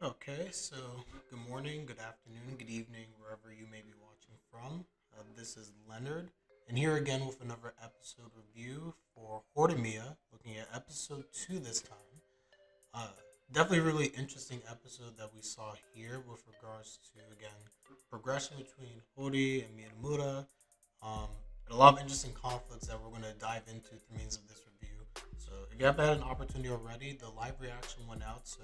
Okay, so good morning, good afternoon, good evening, wherever you may be watching from. This is Leonard, and here again with another episode review for Horimiya, looking at episode 2 this time. Uh, Definitely a really interesting episode that we saw here with regards to, again, progression between Hori and Miyamura, um, and a lot of interesting conflicts that we're going to dive into through means of this review. So if you haven't had an opportunity already, the live reaction went out, so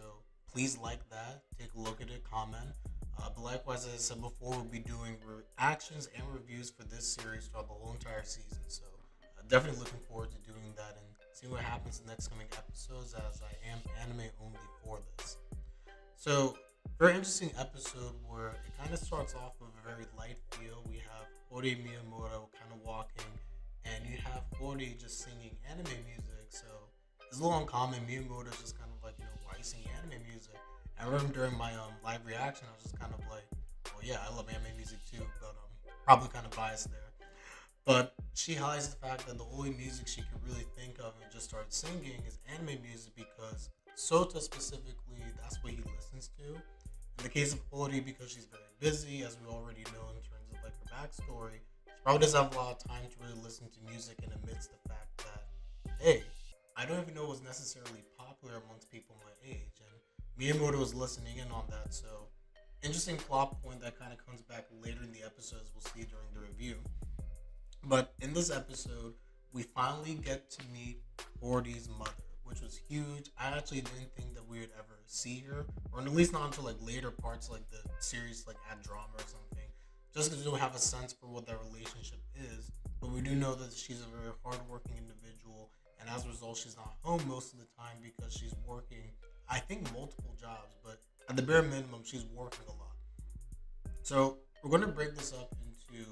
please like that, take a look at it, comment. But likewise, as I said before, we'll be doing reactions and reviews for this series throughout the whole entire season. So definitely looking forward to doing that and seeing what happens in the next coming episodes as I am anime only for this. So, very interesting episode where it kind of starts off with a very light feel. We have Hori Miyamura kind of walking, and you have Hori just singing anime music. So, it's a little uncommon. Miyamura is just kind of like, why are you singing anime music? I remember during my live reaction, I was just kind of like, well, yeah, I love anime music too, but probably kind of biased there. But she highlights the fact that the only music she could really think of and just start singing is anime music because Sota specifically, that's what he listens to. In the case of Hori, because she's very busy, as we already know in terms of like her backstory, she probably doesn't have a lot of time to really listen to music and amidst the fact that, hey, I don't even know what's necessarily popular amongst people my age. And Miyamoto was listening in on that, so interesting plot point that kind of comes back later in the episodes we'll see during the review. But in this episode, we finally get to meet Horty's mother, which was huge. I actually didn't think that we would ever see her, or at least not until like later parts, like the series, like add drama or something. Just because we don't have a sense for what their relationship is, but we do know that she's a very hardworking individual, and as a result, she's not home most of the time because she's working. I think multiple jobs, but at the bare minimum, she's working a lot. So we're going to break this up into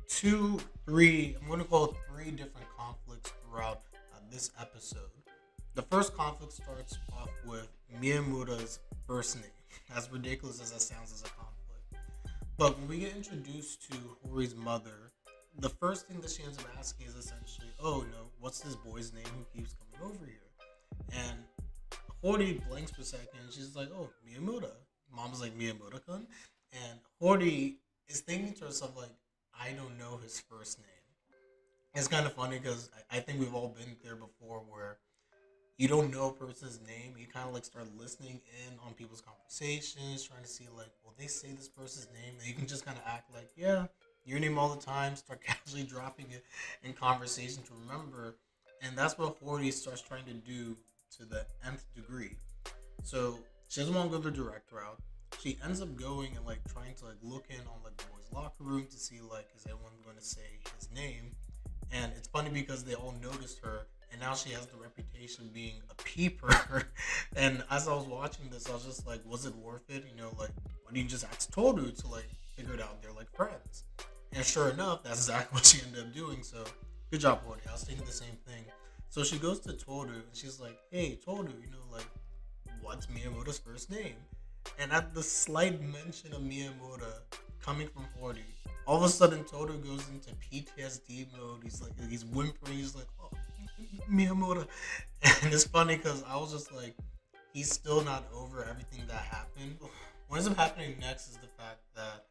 two, three, I'm going to call it three different conflicts throughout this episode. The first conflict starts off with Miyamura's first name, as ridiculous as that sounds as a conflict. But when we get introduced to Hori's mother, the first thing that she ends up asking is essentially, oh no, what's this boy's name who keeps coming over here? And Hori blinks for a second and she's like, oh, Miyamura. Mom's like, Miyamura-kun? And Hori is thinking to herself, like, I don't know his first name. It's kind of funny because I think we've all been there before where you don't know a person's name. You kind of like start listening in on people's conversations, trying to see like, will they say this person's name? And you can just kind of act like, yeah, your name all the time. Start casually dropping it in conversation to remember, and that's what Hori starts trying to do to the nth degree. So she doesn't want to go the direct route. She ends up going and like trying to like look in on like the boys' locker room to see like is anyone going to say his name. And it's funny because they all noticed her, and now she has the reputation of being a peeper. And as I was watching this, I was just like, was it worth it? Like why do you just ask Toru to like figure it out? They're like friends. And sure enough, that's exactly what she ended up doing. So good job, Toru. I was thinking the same thing. So she goes to Toru and she's like, hey, Toru, like what's Miyamoto's first name? And at the slight mention of Miyamura coming from Hori, all of a sudden Toru goes into PTSD mode. He's like, he's whimpering. He's like, oh, Miyamura. And it's funny because I was just like, he's still not over everything that happened. What ends up happening next is the fact that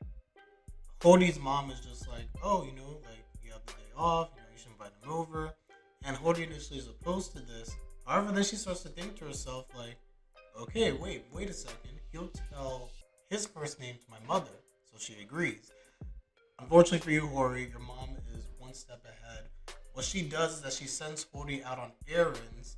Hodi's mom is just like, oh, like you have the day off, you should invite him over. And Hodi initially is opposed to this. However, then she starts to think to herself, like, okay, wait a second. He'll tell his first name to my mother. So she agrees. Unfortunately for you, Hori, your mom is one step ahead. What she does is that she sends Hori out on errands,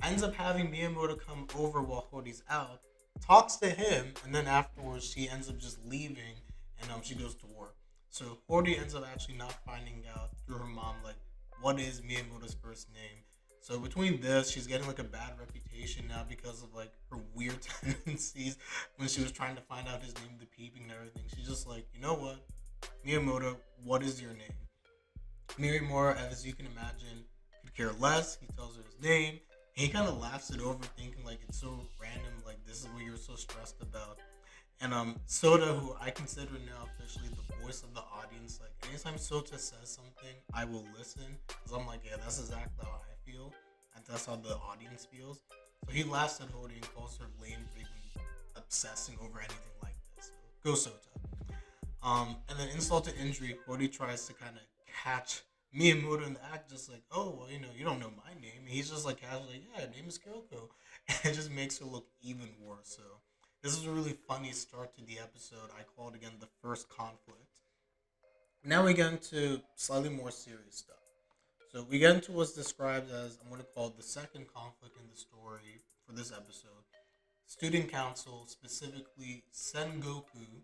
ends up having Miyamoto come over while Hori's out, talks to him, and then afterwards she ends up just leaving and she goes to work. So Hori ends up actually not finding out through her mom, like, what is Miyamoto's first name. So between this, she's getting like a bad reputation now because of like her weird tendencies when she was trying to find out his name, the peeping and everything. She's just like, you know what, Miyamoto, what is your name? Miyamoto, as you can imagine, could care less. He tells her his name. He kind of laughs it over, thinking like it's so random. Like this is what you're so stressed about. And Soda, who I consider now officially the voice of the audience, like anytime Sota says something, I will listen because I'm like, yeah, that's exactly how I feel, and that's how the audience feels. So he laughs at Hody and calls her lame for even obsessing over anything like this. Go Sota. And then insult to injury, Hori tries to kind of catch Miyamura in the act, just like, oh, well, you don't know my name. And he's just like casually, like, yeah, her name is Kyoko. And it just makes her look even worse. So this is a really funny start to the episode. I call it again the first conflict. Now we get into slightly more serious stuff. So we get into what's described as, I'm going to call it the second conflict in the story for this episode. Student council, specifically Sengoku,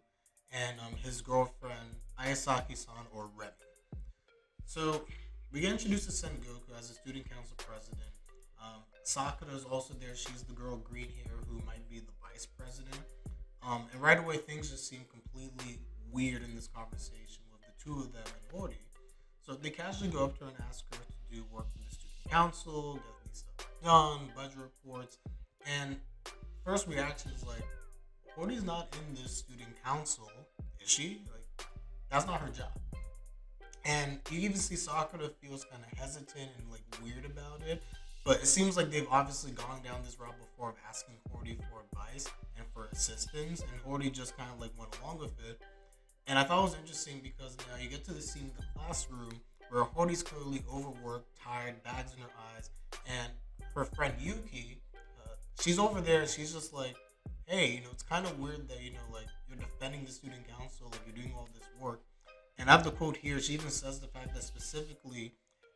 and his girlfriend Ayasaki-san, or Remy. So we get introduced to Sengoku as a student council president. Sakura is also there. She's the girl green hair who might be the vice president. And right away things just seem completely weird in this conversation with the two of them and Hori. So they casually go up to her and ask her to do work for the student council, get these stuff done, budget reports, and first reaction is like, Hori's not in this student council, is she? Like, that's not her job. And you even see Sakura feels kind of hesitant and like weird about it. But it seems like they've obviously gone down this route before of asking Hori for advice and for assistance. And Hori just kind of like went along with it. And I thought it was interesting because now you get to the scene in the classroom where Hori's clearly overworked, tired, bags in her eyes. And her friend Yuki, she's over there. She's just like, hey, it's kind of weird that, like you're defending the student council, like you're doing all this work. And I have the quote here. She even says the fact that specifically,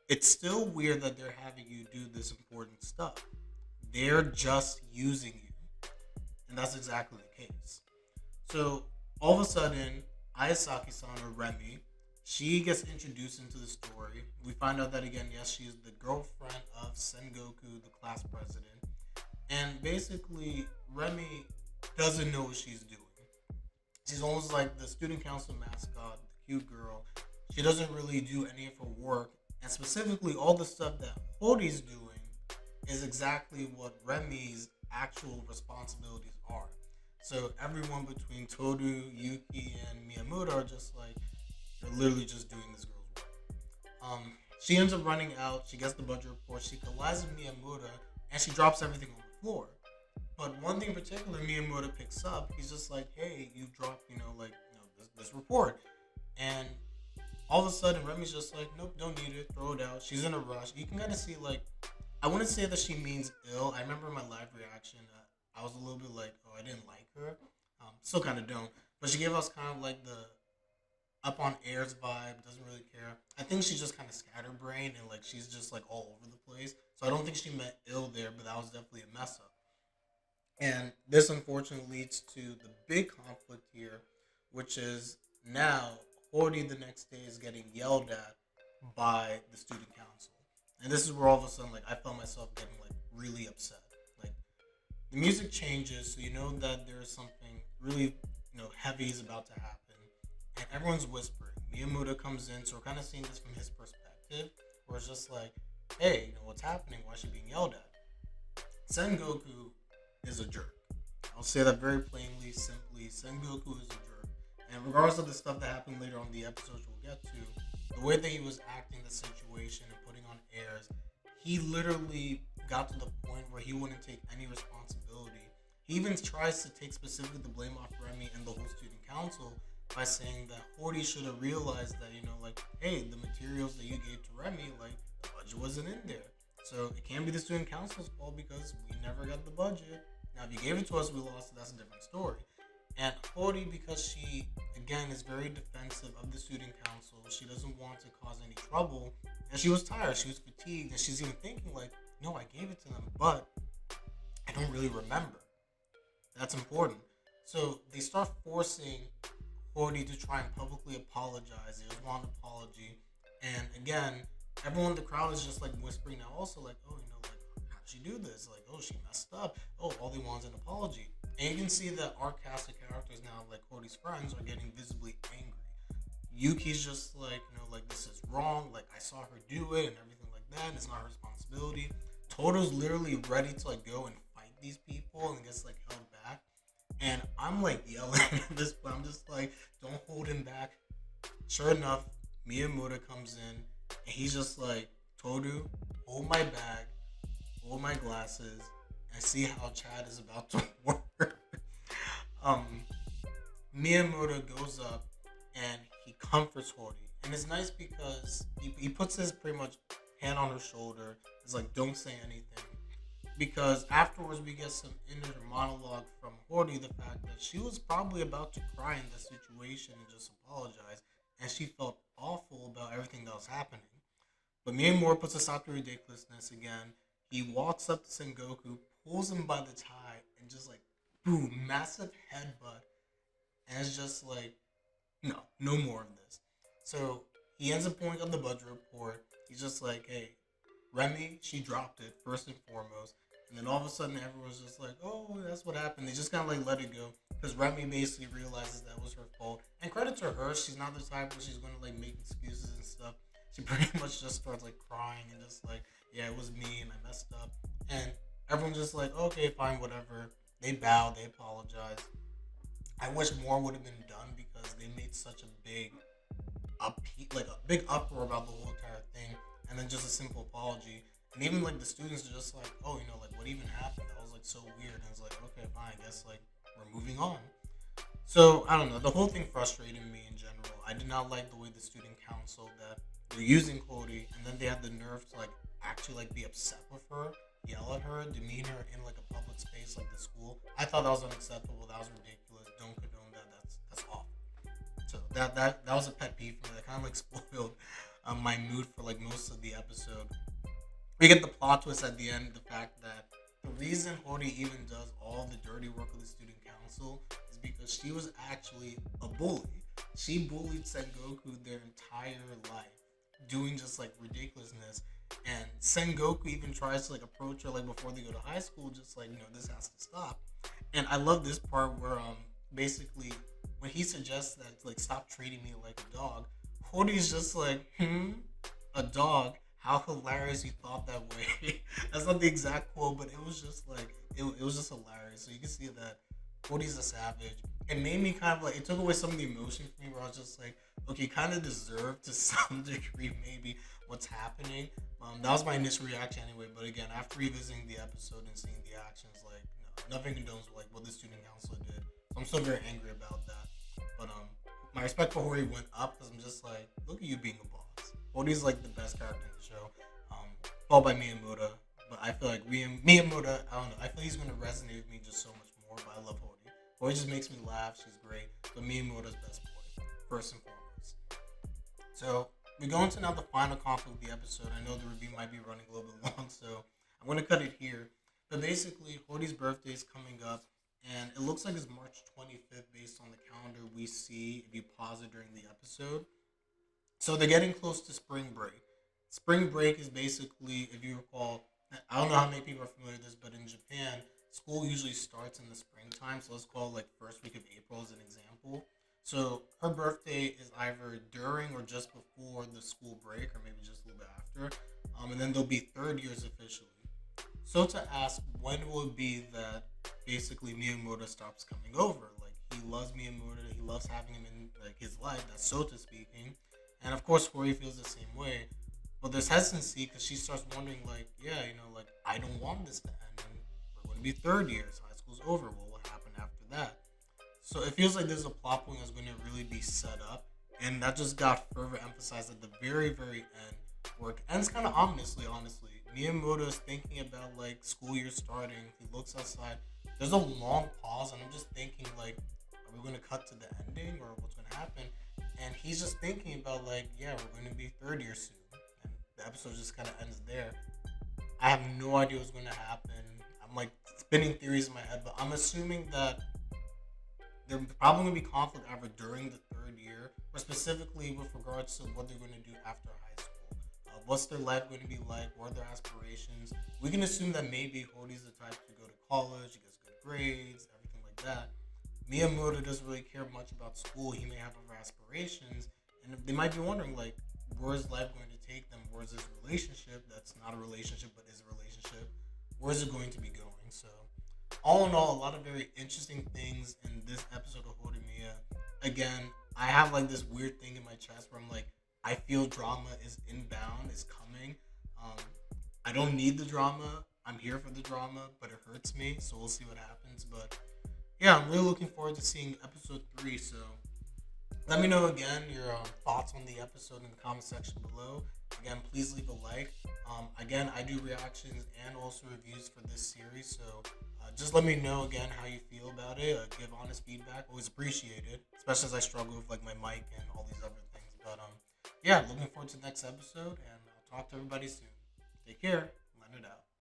it's still weird that they're having you do this important stuff. They're just using you. And that's exactly the case. So all of a sudden, Ayasaki-san, or Remy, she gets introduced into the story. We find out that again, yes, she is the girlfriend of Sengoku, the class president. And basically, Remy doesn't know what she's doing. She's almost like the student council mascot, the cute girl. She doesn't really do any of her work. And specifically, all the stuff that Hori's doing is exactly what Remy's actual responsibilities are. So everyone between Toru, Yuki, and Miyamura are just like, you're literally just doing this girl's work. She ends up running out. She gets the budget report. She collides with Miyamura, and she drops everything on the floor. But one thing in particular, Miyamura picks up. He's just like, hey, you dropped, this report. And all of a sudden, Remy's just like, nope, don't need it. Throw it out. She's in a rush. You can kind of see, like, I wouldn't say that she means ill. I remember my live reaction. I was a little bit like, oh, I didn't like her. Still kind of don't. But she gave us kind of like the up on airs vibe. Doesn't really care. I think she's just kind of scatterbrained and, like, she's just, like, all over the place. So I don't think she meant ill there, but that was definitely a mess up. And this, unfortunately, leads to the big conflict here, which is now Hori the next day is getting yelled at by the student council. And this is where all of a sudden, like, I felt myself getting, like, really upset. Like, the music changes, so you know that there is something really, heavy is about to happen. And everyone's whispering. Miyamura comes in, so we're kind of seeing this from his perspective, where it's just like, hey, what's happening? Why is she being yelled at? Sengoku is a jerk. I'll say that very plainly, simply. Sengoku is a jerk. And regardless of the stuff that happened later on the episodes we'll get to, the way that he was acting the situation and putting on airs, he literally got to the point where he wouldn't take any responsibility. He even tries to take specifically the blame off Remy and the whole student council by saying that Hori should have realized that, hey, the materials that you gave to Remy, like, the budget wasn't in there. So it can't be the student council's fault because we never got the budget. Now, if you gave it to us, we lost it. That's a different story. And Hori, because she, again, is very defensive of the student council, she doesn't want to cause any trouble. And she was tired. She was fatigued. And she's even thinking, like, no, I gave it to them, but I don't really remember. That's important. So they start forcing Hori to try and publicly apologize. They just want an apology. And again, everyone in the crowd is just like whispering now also like, oh, like, how did she do this? Like, oh, she messed up. Oh, all they want is an apology. And you can see that our cast of characters now, like Hori's friends, are getting visibly angry. Yuki's just like, like, this is wrong. Like, I saw her do it and everything like that. And it's not her responsibility. Toto's literally ready to, like, go and fight these people and gets, like, held back. And I'm, like, yelling at this point. I'm just like, don't hold him back. Sure enough, Miyamura comes in. And he's just like, Toru, hold my bag, hold my glasses, and see how Chad is about to work. Miyamoto goes up and he comforts Hori. And it's nice because he puts his pretty much hand on her shoulder. It's like, don't say anything. Because afterwards we get some inner monologue from Hori, the fact that she was probably about to cry in this situation and just apologize. And she felt awful about everything that was happening. But Miyamura puts a stop to ridiculousness again. He walks up to Sengoku, pulls him by the tie, and just like, boom, massive headbutt. And it's just like, no, no more of this. So he ends up pulling up the budget report. He's just like, hey, Remy, she dropped it, first and foremost. And then all of a sudden, everyone's just like, oh, that's what happened. They just kind of like let it go. Because Remy basically realizes that was her fault. And credit to her, she's not the type where she's going to like make excuses and stuff. She pretty much just starts like crying and just like, yeah, it was me and I messed up. And everyone's just like, okay, fine, whatever. They bow, they apologize. I wish more would have been done because they made such a big uproar about the whole entire thing, and then just a simple apology. And even like the students are just like, oh, like what even happened? That was like so weird. And it's like, okay, fine, I guess like we're moving on. So I don't know. The whole thing frustrated me in general. I did not like the way the student council that they're using Hori, and then they had the nerve to like actually like be upset with her, yell at her, demean her in like a public space like the school. I thought that was unacceptable. That was ridiculous. Don't condone that. That's awful. So that was a pet peeve for me. That kind of like spoiled my mood for like most of the episode. We get the plot twist at the end. The fact that the reason Hori even does all the dirty work of the student council is because she was actually a bully. She bullied Sengoku their entire life, doing just like ridiculousness. And Sengoku even tries to like approach her like before they go to high school, just like, this has to stop. And I love this part where basically when he suggests that like stop treating me like a dog, Hori's just like, a dog? How hilarious you thought that way. That's not the exact quote, but it was just like it was just hilarious. So you can see that Hori's a savage. It made me kind of like, it took away some of the emotion from me where I was just like, okay, kind of deserved to some degree maybe what's happening. That was my initial reaction anyway. But again, after revisiting the episode and seeing the actions, like nothing condones like what the student council did. So I'm still very angry about that. But my respect for Hori went up because I'm just like, look at you being a boss. Hori's like the best character in the show, followed by Miyamoto. But I feel like Miyamoto, I don't know, I feel he's going to resonate with me just so much more. But I love Hori. Hori just makes me laugh. She's great. But Miyamoto's best boy, first and foremost. So we go into now the final conflict of the episode. I know the review might be running a little bit long, so I'm going to cut it here. But basically, Hori's birthday is coming up, and it looks like it's March 25th based on the calendar we see if you pause it during the episode. So they're getting close to spring break. Spring break is basically, if you recall, I don't know how many people are familiar with this, but in Japan, school usually starts in the springtime. So let's call it like first week of April as an example. So her birthday is either during or just before the school break, or maybe just a little bit after. And then they'll be third years officially. So to ask, when will it be that basically Miyamoto stops coming over? Like, he loves Miyamoto, he loves having him in like his life, that's Sota speaking. And of course, Hori feels the same way. But there's hesitancy because she starts wondering, like, yeah, like, I don't want this to end. And we're going to be third years. High school's over. What will happen after that? So it feels like there's a plot point that's going to really be set up. And that just got further emphasized at the very, very end. Where it ends kind of ominously, honestly. Miyamoto's thinking about, like, school year starting. He looks outside. There's a long pause. And I'm just thinking, like, are we going to cut to the ending? Or what's going to happen? And he's just thinking about, like, yeah, we're going to be third year soon. And the episode just kind of ends there. I have no idea what's going to happen. I'm, like, spinning theories in my head. But I'm assuming that there's probably going to be conflict either during the third year, or specifically with regards to what they're going to do after high school. What's their life going to be like? What are their aspirations? We can assume that maybe Hori's the type to go to college, he gets good grades, everything like that. Miyamoto doesn't really care much about school. He may have other aspirations, and they might be wondering, like, where's life going to take them? Where's this relationship that's not a relationship but is a relationship? Where's it going to be going? So, all in all, a lot of very interesting things in this episode of Horimiya. Again, I have like this weird thing in my chest where I'm like, I feel drama is inbound, is coming. I don't need the drama. I'm here for the drama, but it hurts me. So we'll see what happens. But yeah, I'm really looking forward to seeing episode 3. So let me know again your thoughts on the episode in the comment section below. Again, please leave a like. Again, I do reactions and also reviews for this series, so just let me know again how you feel about it. Give honest feedback, always appreciated, especially as I struggle with like my mic and all these other things. But yeah, looking forward to the next episode, and I'll talk to everybody soon. Take care. Leonard out.